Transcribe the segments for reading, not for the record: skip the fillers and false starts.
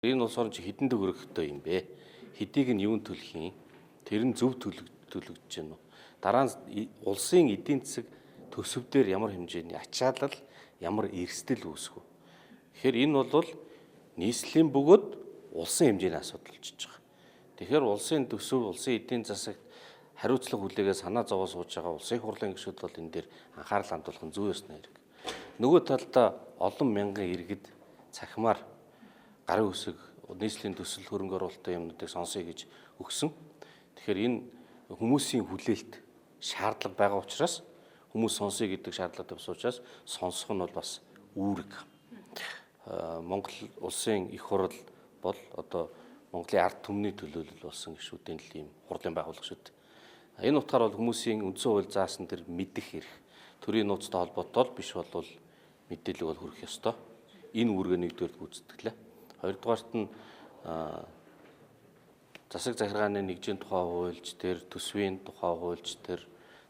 Энэ улс орн чи хэдэн төгрөгтэй юм бэ? Хэдийг нь юунд төлөх юм? Тэр нь зөв төлөгдөж гэнэ үү? Дараа нь улсын эдийн засаг төсөв дээр ямар хэмжээний ачаалал, ямар эрсдэл үүсэх вэ? Тэгэхээр энэ бол нийслэлийн бөгөөд улсын хэмжээний асуудал болчихж байгаа. Тэгэхээр улсын төсөв, улсын эдийн засагт хариуцлага хүлээгээ санаа зовоо сууж байгаа улсын хурлын гишүүд бол энэ дээр анхаарал хандуулах нь зөв ёсны хэрэг. Нөгөө талдаа олон мянган иргэд цахимаар гарын үсэг нийслэлийн төсөл хөрөнгө оруулалтын юмнуудыг сонсъё гэж өгсөн. Тэгэхээр энэ хүмүүсийн хүлээлт шаардлага байгаа учраас хүмүүс сонсъё гэдэг шаардлагатай бас учраас сонсох нь бол бас үүрэг. Монгол улсын их хурл бол одоо Монголын ард түмний төлөөлөл болсон гишүүдийн л ийм хурлын байгууллага шүү дээ. Энэ утгаар бол хүмүүсийн үндсэн хууль заасан тэр мэдэх эрх төрийн нууцтай холбоотой биш болвол мэдээлэл бол хүрэх ёстой. Энэ үүргээ нэгдүгээр гүйцэтгэлээ. Хоёрдугаарт нь засаг захиргааны нэгжийн тухай хуульч тэр, төсвийн тухай хуульч тэр,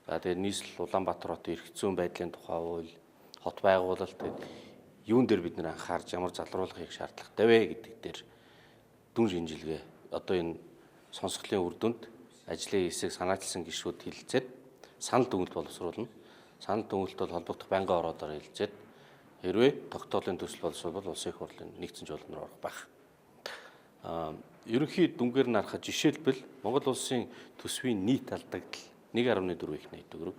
тэгээд нийслэл Улаанбаатар хотын эрх зүйн байдлын тухай хууль, хот байгуулалт юун дээр бид нэр анхаарч ямар залруулах хийх шаардлагатай вэ гэдэг дээр дүн шинжилгээ одоо энэ сонсголын үр дүнд ажлын хэсэг санаачилсан гишүүд хэлэлцээд санал дүгнэлт боловсруулна. Санал дүгнэлт бол холбогдох байнгын ороодоор хэлэлцээд хэрвээ тогтоолын төсөл боловсруулбал улсын их хурлын нэгдсэн жолноор орох байх. Ерөнхий дүнгээр нь харахад жишээлбэл Монгол улсын төсвийн нийт алдагдал 1.4 их найт төгрөг.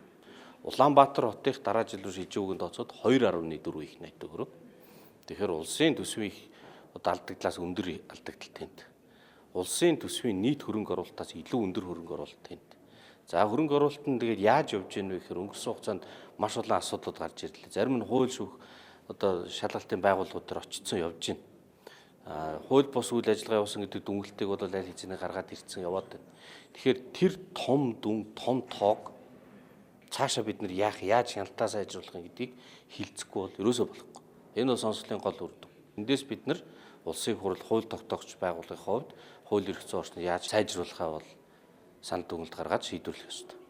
Улаанбаатар хотын дараа жил рүү шилжиж өгөн тооцоод 2.4 их найт төгрөг. Тэгэхээр улсын төсвийн алдагдлаас өндөр алдагдал танд. Улсын төсвийн нийт хөрөнгө оруулалтаас илүү өндөр хөрөнгө оруулалт танд. За хөрөнгө оруулалт нь тэгээд яаж явж гэнэ вэ гэхээр өнгөрсөн хугацаанд маш олон асуудлууд гарч ирлээ. Зарим нь хууль шүүх одоо шалгалтын байгууллагууд төр очсон явж байна. Хууль бус үйл ажиллагаа явуулсан гэдэг дүнэлтийг бол аль хэзээ гаргаад ирсэн яваад байна. Тэгэхээр тэр том дүн, том тоог цаашаа бид нар яаж хяналтаа сайжруулах гэдгийг хилцэхгүй бол ерөөсөө болохгүй. Энэ бол сонсголын гол үр дүн. Эндээс бид нар улсын хурал хууль тогтоогч байгууллагын хувьд хууль эрх зүйн орчныг яаж сайжруулахаа бол санал дүгнэлт гаргаж шийдвэрлэх ёстой.